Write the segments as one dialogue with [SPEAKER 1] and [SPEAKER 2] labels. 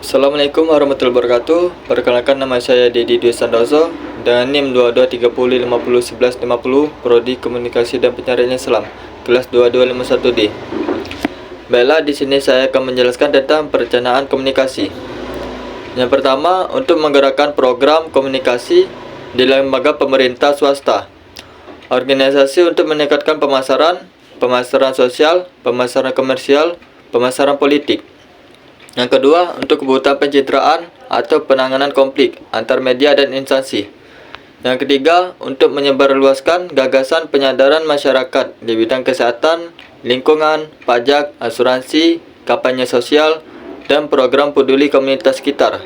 [SPEAKER 1] Assalamualaikum warahmatullahi wabarakatuh. Perkenalkan, nama saya Dedi Dwi Santoso dengan NIM 2230501150, Prodi Komunikasi dan Penyiaran Islam, kelas 2251D. Baiklah, di sini saya akan menjelaskan tentang perencanaan komunikasi. Yang pertama, untuk menggerakkan program komunikasi di lembaga pemerintah swasta. Organisasi untuk meningkatkan pemasaran, pemasaran sosial, pemasaran komersial, pemasaran politik. Yang kedua, untuk kebutuhan pencitraan atau penanganan konflik antar media dan instansi. Yang ketiga, untuk menyebarluaskan gagasan penyadaran masyarakat di bidang kesehatan, lingkungan, pajak, asuransi, kampanye sosial, dan program peduli komunitas sekitar.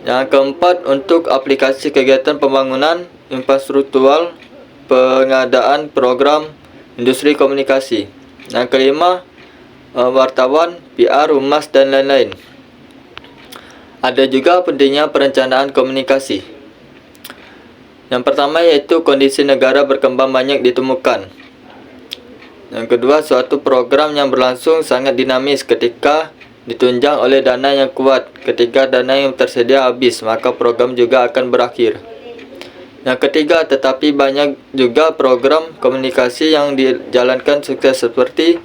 [SPEAKER 1] Yang keempat, untuk aplikasi kegiatan pembangunan infrastruktural, pengadaan program industri komunikasi. Yang kelima, wartawan, PR, humas, dan lain-lain. Ada juga pentingnya perencanaan komunikasi. Yang pertama yaitu kondisi negara berkembang banyak ditemukan. Yang kedua, suatu program yang berlangsung sangat dinamis ketika ditunjang oleh dana yang kuat. Ketika dana yang tersedia habis, maka program juga akan berakhir. Yang ketiga, tetapi banyak juga program komunikasi yang dijalankan sukses seperti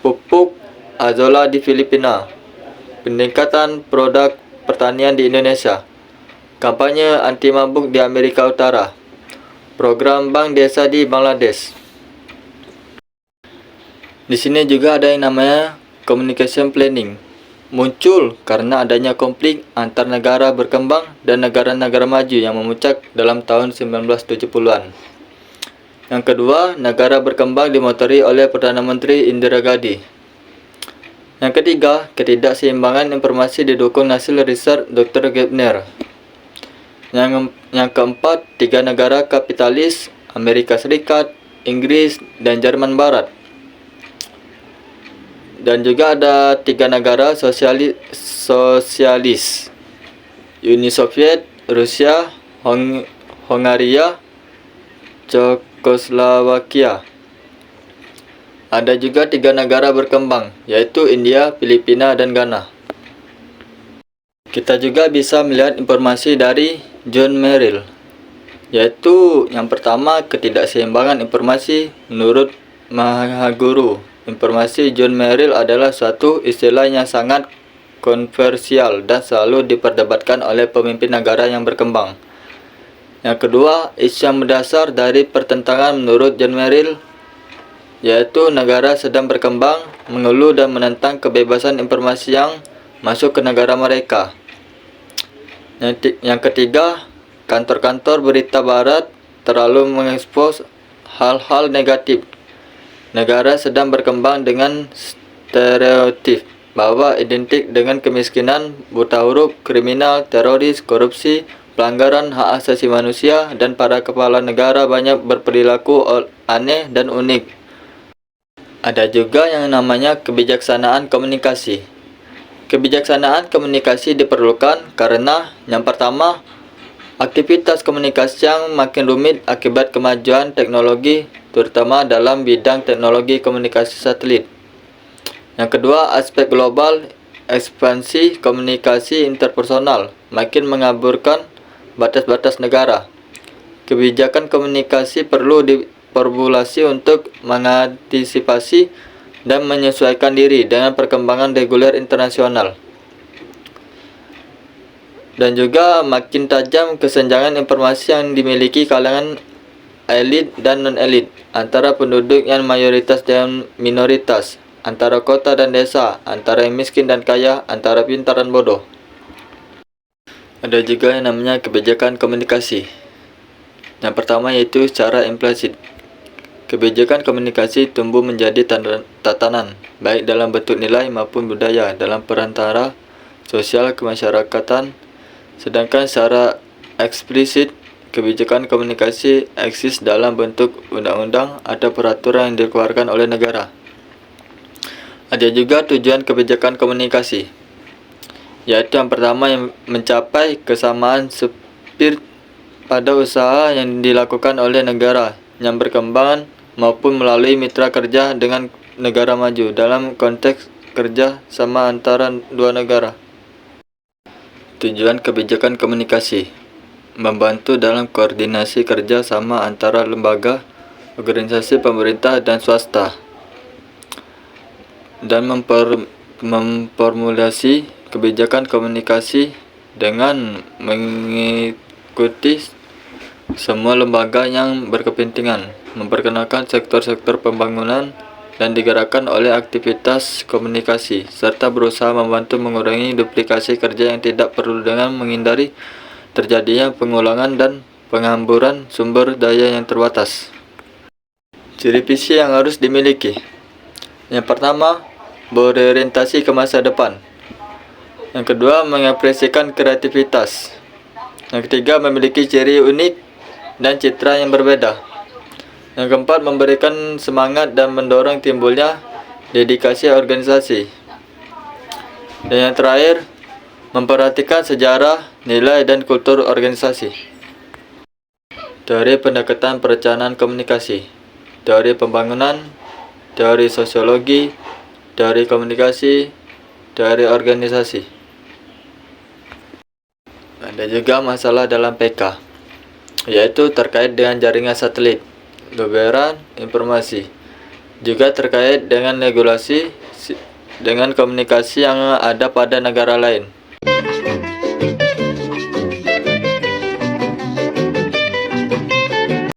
[SPEAKER 1] pupuk Azolla di Filipina, peningkatan produk pertanian di Indonesia, kampanye anti mabuk di Amerika Utara, program bank desa di Bangladesh. Di sini juga ada yang namanya communication planning, muncul karena adanya konflik antar negara berkembang dan negara-negara maju yang memuncak dalam tahun 1970-an. Yang kedua, negara berkembang dimotori oleh Perdana Menteri Indira Gandhi. Yang ketiga, ketidakseimbangan informasi didukung hasil riset Dr. Gebner. Yang keempat, tiga negara kapitalis, Amerika Serikat, Inggris, dan Jerman Barat. Dan juga ada tiga negara sosialis, Uni Soviet, Rusia, Hongaria, Czechoslovakia. Ada juga tiga negara berkembang, yaitu India, Filipina, dan Ghana. Kita juga bisa melihat informasi dari John Merrill, yaitu yang pertama, ketidakseimbangan informasi menurut Mahaguru. Informasi John Merrill adalah suatu istilah yang sangat kontroversial dan selalu diperdebatkan oleh pemimpin negara yang berkembang. Yang kedua, isu yang mendasar dari pertentangan menurut John Merrill, yaitu negara sedang berkembang mengeluh dan menentang kebebasan informasi yang masuk ke negara mereka. Yang ketiga, kantor-kantor berita barat terlalu mengekspos hal-hal negatif. Negara sedang berkembang dengan stereotip bahwa identik dengan kemiskinan, buta huruf, kriminal, teroris, korupsi, pelanggaran hak asasi manusia, dan para kepala negara banyak berperilaku aneh dan unik. Ada juga yang namanya kebijaksanaan komunikasi. Kebijaksanaan komunikasi diperlukan karena yang pertama, aktivitas komunikasi yang makin rumit akibat kemajuan teknologi, terutama dalam bidang teknologi komunikasi satelit. Yang kedua, aspek global, ekspansi komunikasi interpersonal makin mengaburkan batas-batas negara. Kebijakan komunikasi perlu diformulasi untuk mengantisipasi dan menyesuaikan diri dengan perkembangan reguler internasional. Dan juga makin tajam kesenjangan informasi yang dimiliki kalangan elit dan non-elit, antara penduduk yang mayoritas dan minoritas, antara kota dan desa, antara yang miskin dan kaya, antara pintar dan bodoh. Ada juga yang namanya kebijakan komunikasi. Yang pertama yaitu secara implisit. Kebijakan komunikasi tumbuh menjadi tatanan, baik dalam bentuk nilai maupun budaya dalam perantara sosial kemasyarakatan. Sedangkan secara eksplisit, kebijakan komunikasi eksis dalam bentuk undang-undang atau peraturan yang dikeluarkan oleh negara. Ada juga tujuan kebijakan komunikasi, yaitu yang pertama yang mencapai kesamaan spirit pada usaha yang dilakukan oleh negara yang berkembang maupun melalui mitra kerja dengan negara maju dalam konteks kerja sama antara dua negara. Tujuan kebijakan komunikasi: membantu dalam koordinasi kerja sama antara lembaga, organisasi pemerintah dan swasta, dan memformulasi kebijakan komunikasi dengan mengikuti semua lembaga yang berkepentingan, memperkenalkan sektor-sektor pembangunan dan digerakkan oleh aktivitas komunikasi, serta berusaha membantu mengurangi duplikasi kerja yang tidak perlu dengan menghindari terjadinya pengulangan dan penghamburan sumber daya yang terbatas. Ciri visi yang harus dimiliki: yang pertama, berorientasi ke masa depan. Yang kedua, mengekspresikan kreativitas. Yang ketiga, memiliki ciri unik dan citra yang berbeda. Yang keempat, memberikan semangat dan mendorong timbulnya dedikasi organisasi. Dan yang terakhir, memperhatikan sejarah, nilai, dan kultur organisasi. Teori pendekatan perencanaan komunikasi: teori pembangunan, teori sosiologi, teori komunikasi, teori organisasi. Ada juga masalah dalam PK, yaitu terkait dengan jaringan satelit, luberan informasi, juga terkait dengan regulasi dengan komunikasi yang ada pada negara lain.